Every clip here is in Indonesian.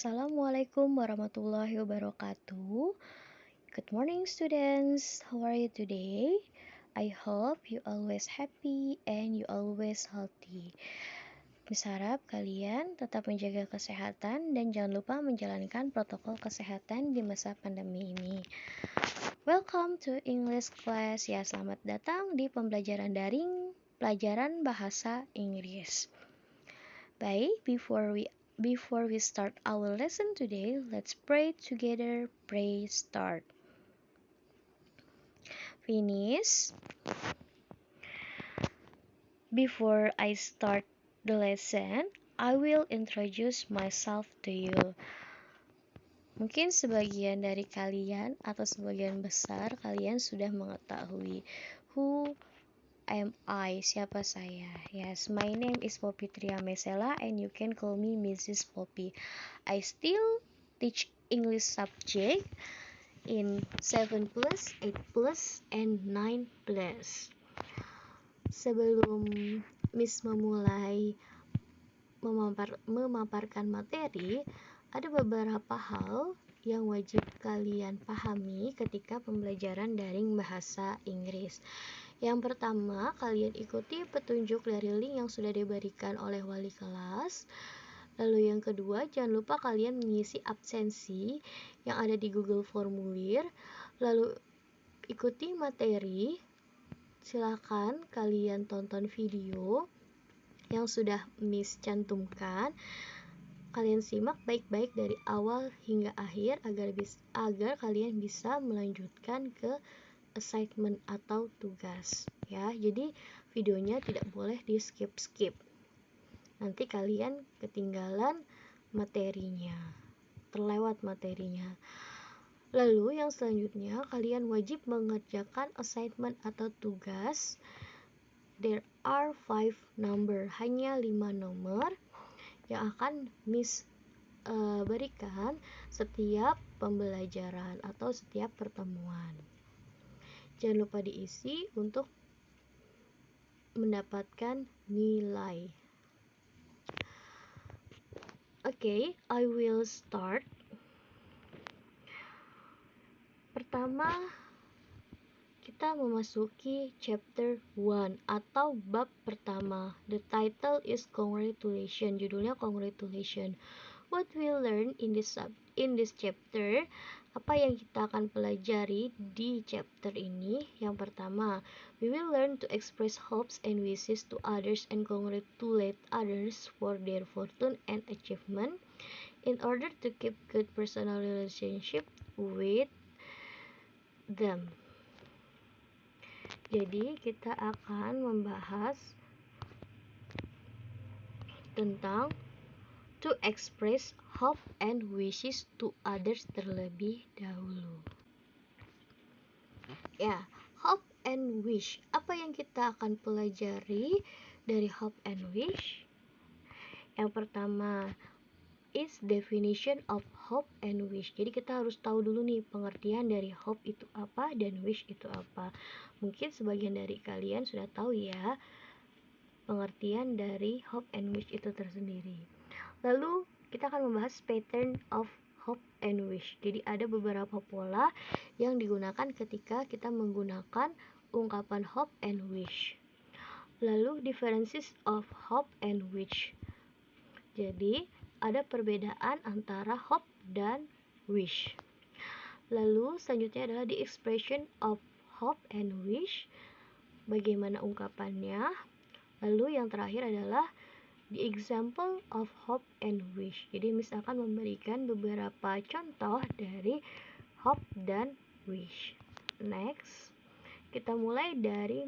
Assalamualaikum warahmatullahi wabarakatuh. Good morning, students. How are you today? I hope you always happy and you always healthy. Miss harap kalian tetap menjaga kesehatan dan jangan lupa menjalankan protokol kesehatan di masa pandemi ini. Welcome to English class. Ya, selamat datang di pembelajaran daring pelajaran bahasa Inggris. Baik, before we start our lesson today, let's pray together. Pray start. Finish. Before I start the lesson, I will introduce myself to you. Mungkin sebagian dari kalian atau sebagian besar kalian sudah mengetahui who am I, siapa saya. Yes, my name is Poppy Triamesela and you can call me Mrs. Poppy. I still teach English subject in 7+, 8+, and 9+. Sebelum Miss memulai memaparkan materi, ada beberapa hal yang wajib kalian pahami ketika pembelajaran daring bahasa Inggris. Yang pertama, kalian ikuti petunjuk dari link yang sudah diberikan oleh wali kelas. Lalu yang kedua, jangan lupa kalian mengisi absensi yang ada di Google Formulir. Lalu ikuti materi. Silakan kalian tonton video yang sudah Miss cantumkan. Kalian simak baik-baik dari awal hingga akhir agar kalian bisa melanjutkan ke assignment atau tugas ya. Jadi videonya tidak boleh di skip. Nanti kalian ketinggalan materinya, terlewat materinya. Lalu yang selanjutnya, kalian wajib mengerjakan assignment atau tugas. There are 5 number, hanya 5 nomor yang akan Miss berikan setiap pembelajaran atau setiap pertemuan. Jangan lupa diisi untuk mendapatkan nilai. Okay, I will start. Pertama, kita memasuki chapter 1 atau bab pertama. The title is Congratulations. Judulnya Congratulations. What we learn in this chapter, apa yang kita akan pelajari di chapter ini? Yang pertama, we will learn to express hopes and wishes to others and congratulate others for their fortune and achievement in order to keep good personal relationship with them. Jadi kita akan membahas tentang to express hope and wishes to others terlebih dahulu. Ya, hope and wish. Apa yang kita akan pelajari dari hope and wish? Yang pertama is definition of hope and wish. Jadi kita harus tahu dulu nih pengertian dari hope itu apa dan wish itu apa. Mungkin sebagian dari kalian sudah tahu ya pengertian dari hope and wish itu tersendiri. Lalu kita akan membahas pattern of hope and wish. Jadi ada beberapa pola yang digunakan ketika kita menggunakan ungkapan hope and wish. Lalu differences of hope and wish. Jadi ada perbedaan antara hope dan wish. Lalu selanjutnya adalah the expression of hope and wish. Bagaimana ungkapannya? Lalu yang terakhir adalah the example of hope and wish. Jadi Miss akan memberikan beberapa contoh dari hope dan wish. Next, kita mulai dari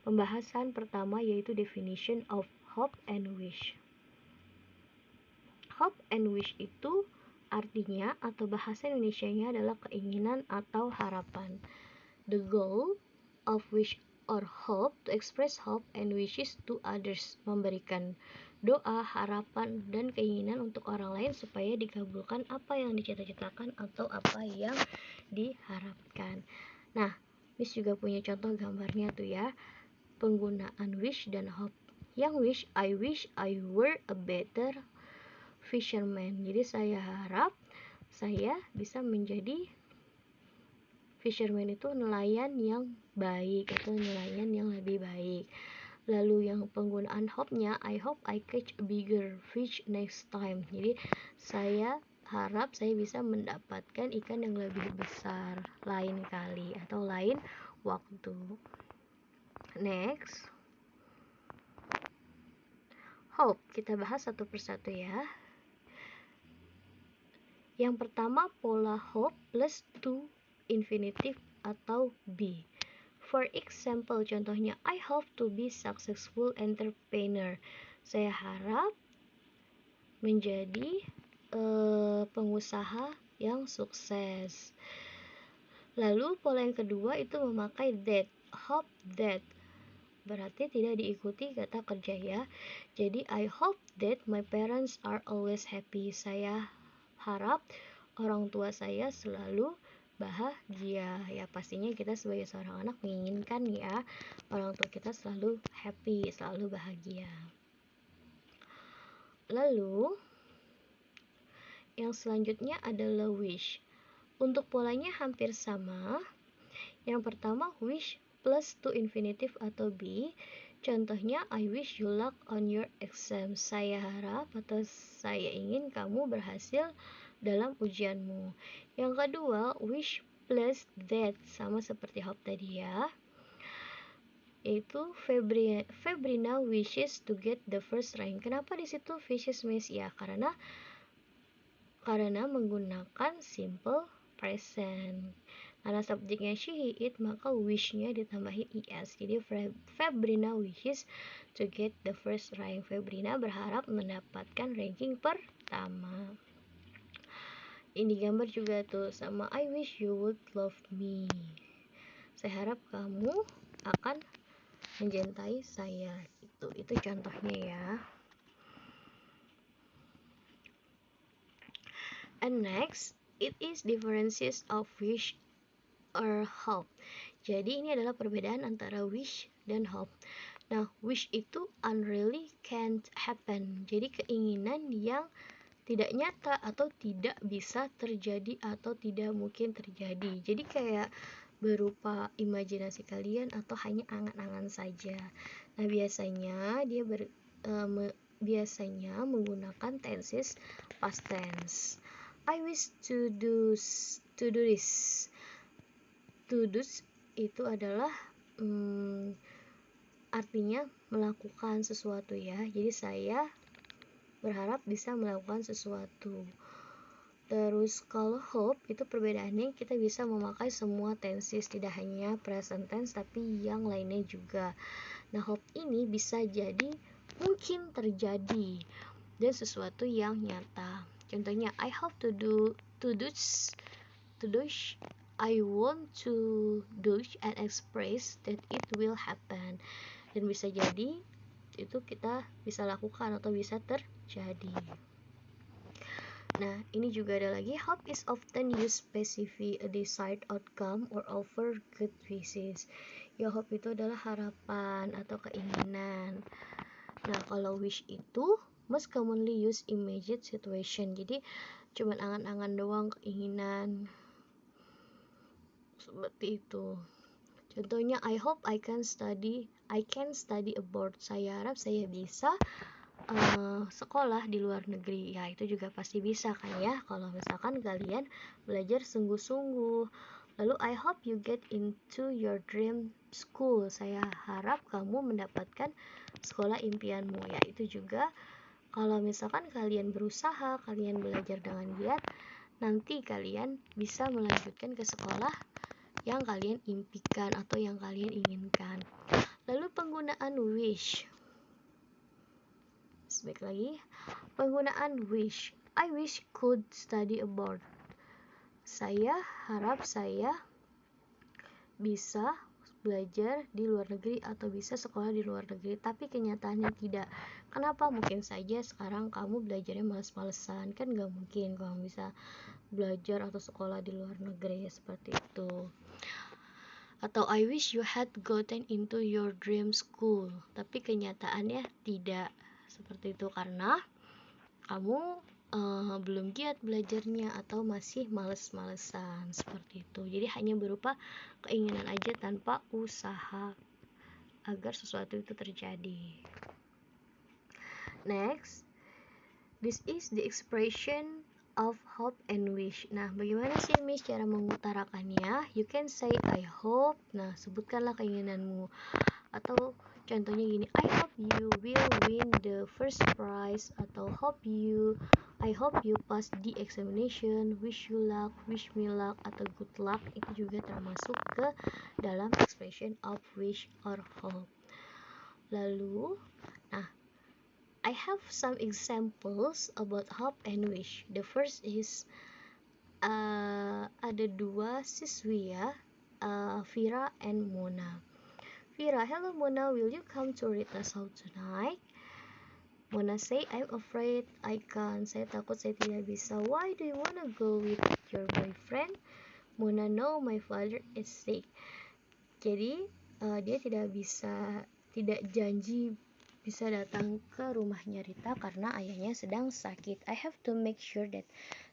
pembahasan pertama yaitu definition of hope and wish. Hope and wish itu artinya atau bahasa Indonesianya adalah keinginan atau harapan. The goal of wish or hope to express hope and wishes to others, memberikan doa, harapan, dan keinginan untuk orang lain supaya dikabulkan apa yang dicita-citakan atau apa yang diharapkan. Nah, Miss juga punya contoh gambarnya tuh ya, penggunaan wish dan hope. Yang wish I were a better fisherman. Jadi saya harap saya bisa menjadi fisherman, itu nelayan yang baik atau nelayan yang lebih baik. Lalu yang penggunaan hope-nya, I hope I catch a bigger fish next time. Jadi saya harap saya bisa mendapatkan ikan yang lebih besar lain kali atau lain waktu. Next, hope. Kita bahas satu persatu ya. Yang pertama, pola hope plus to infinitive atau be. For example, contohnya, I hope to be successful entrepreneur. Saya harap menjadi pengusaha yang sukses. Lalu pola yang kedua itu memakai that. Hope that berarti tidak diikuti kata kerja ya. Jadi I hope that my parents are always happy. Saya harap orang tua saya selalu bahagia. Ya pastinya kita sebagai seorang anak menginginkan ya orang tua kita selalu happy, selalu bahagia. Lalu yang selanjutnya adalah wish. Untuk polanya hampir sama. Yang pertama wish plus to infinitive atau be. Contohnya, I wish you luck on your exam. Saya harap atau saya ingin kamu berhasil dalam ujianmu. Yang kedua, wish plus that, sama seperti hope tadi ya. Yaitu Febrina wishes to get the first rank. Kenapa di situ wishes miss ya? Karena menggunakan simple present. Karena subjeknya she, it, maka wish-nya ditambahin es. Jadi Febrina wishes to get the first rank. Febrina berharap mendapatkan ranking pertama. Ini gambar juga tuh sama I wish you would love me. Saya harap kamu akan mencintai saya. Itu contohnya ya. And next, it is differences of wish or hope. Jadi ini adalah perbedaan antara wish dan hope. Nah, wish itu unreally can't happen. Jadi keinginan yang tidak nyata atau tidak bisa terjadi atau tidak mungkin terjadi. Jadi kayak berupa imajinasi kalian atau hanya angan-angan saja. Nah, biasanya dia biasanya menggunakan tenses past tense. I wish to do this. To do itu adalah artinya melakukan sesuatu ya. Jadi saya berharap bisa melakukan sesuatu. Terus kalau hope itu perbedaannya kita bisa memakai semua tenses, tidak hanya present tense tapi yang lainnya juga. Nah, hope ini bisa jadi mungkin terjadi dan sesuatu yang nyata. Contohnya, I hope to do I want to do and express that it will happen. Dan bisa jadi itu kita bisa lakukan atau bisa terjadi. Nah, ini juga ada lagi, hope is often used specify a desired outcome or offer good wishes. Ya, hope itu adalah harapan atau keinginan. Nah, kalau wish itu most commonly used immediate situation. Jadi cuman angan-angan doang, keinginan seperti itu. Contohnya, I hope I can study abroad. Saya harap saya bisa sekolah di luar negeri. Ya, itu juga pasti bisa kan ya, kalau misalkan kalian belajar sungguh-sungguh. Lalu, I hope you get into your dream school. Saya harap kamu mendapatkan sekolah impianmu. Ya, itu juga kalau misalkan kalian berusaha, kalian belajar dengan giat, nanti kalian bisa melanjutkan ke sekolah yang kalian impikan atau yang kalian inginkan. Lalu penggunaan wish. Baik lagi, penggunaan wish. I wish could study abroad. Saya harap saya bisa belajar di luar negeri atau bisa sekolah di luar negeri, tapi kenyataannya tidak. Kenapa? Mungkin saja sekarang kamu belajarnya males-malesan, kan gak mungkin kamu bisa belajar atau sekolah di luar negeri seperti itu. Atau I wish you had gotten into your dream school, tapi kenyataannya tidak seperti itu karena kamu belum giat belajarnya atau masih males-malesan seperti itu. Jadi hanya berupa keinginan aja tanpa usaha agar sesuatu itu terjadi. Next, this is the expression of hope and wish. Nah, bagaimana sih Miss cara mengutarakannya? You can say I hope. Nah, sebutkanlah keinginanmu. Atau contohnya gini, I hope you will win the first prize. Atau I hope you pass the examination. Wish you luck, wish me luck, atau good luck. Itu juga termasuk ke dalam expression of wish or hope. Lalu, nah, I have some examples about hope and wish. The first is ada dua siswi ya, Vira and Mona. Vira, hello Mona, will you come to Rita's house tonight? Mona say, I'm afraid I can't. Saya takut saya tidak bisa. Why do you wanna go with your boyfriend? Mona, no, my father is sick. Jadi dia tidak janji bisa datang ke rumahnya Rita karena ayahnya sedang sakit. I have to make sure that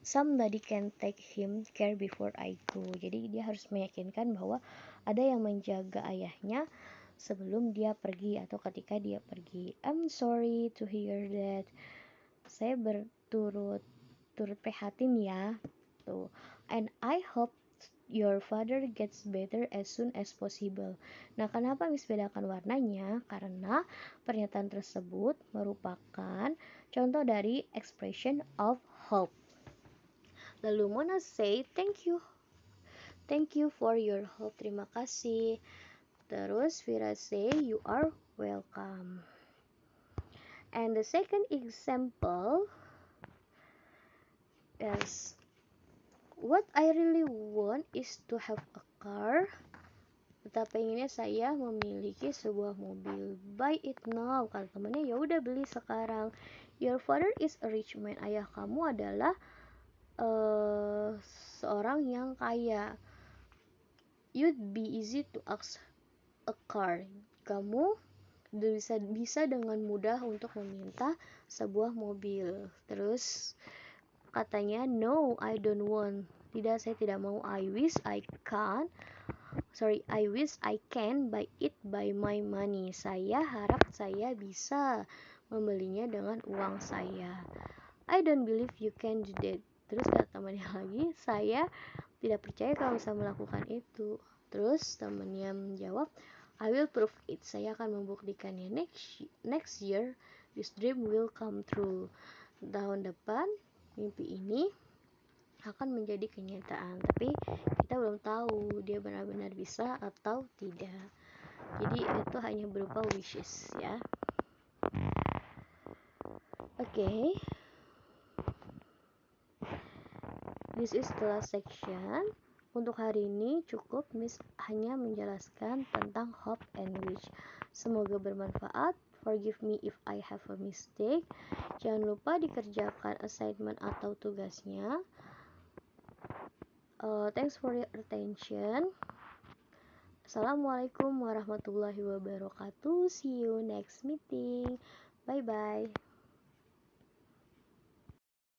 somebody can take him care before I go. Jadi dia harus meyakinkan bahwa ada yang menjaga ayahnya sebelum dia pergi atau ketika dia pergi. I'm sorry to hear that. Saya turut prihatin ya. Tuh. And I hope your father gets better as soon as possible. Nah, kenapa Miss bedakan warnanya? Karena pernyataan tersebut merupakan contoh dari expression of hope. Lalu Mona say, thank you for your hope. Terima kasih. Terus Vira say, you are welcome. And the second example is, what I really want is to have a car. Betapa inginnya saya memiliki sebuah mobil. Buy it now, kata temannya. Ya udah beli sekarang. Your father is a rich man. Ayah kamu adalah seorang yang kaya. You'd be easy to ask a car. Kamu bisa dengan mudah untuk meminta sebuah mobil. Terus katanya, no, I don't want. Tidak, saya tidak mau. I wish I can buy it by my money. Saya harap saya bisa membelinya dengan uang saya. I don't believe you can do that. Terus kata temannya lagi, saya tidak percaya kamu bisa melakukan itu. Terus temannya menjawab, I will prove it. Saya akan membuktikannya. Next year, this dream will come true. Tahun depan, mimpi ini akan menjadi kenyataan. Tapi kita belum tahu dia benar-benar bisa atau tidak. Jadi itu hanya berupa wishes ya. Okay. This is the last section. Untuk hari ini cukup Miss hanya menjelaskan tentang hope and wish. Semoga bermanfaat. Forgive me if I have a mistake. Jangan lupa dikerjakan assignment atau tugasnya. Thanks for your attention. Assalamualaikum warahmatullahi wabarakatuh. See you next meeting. Bye bye.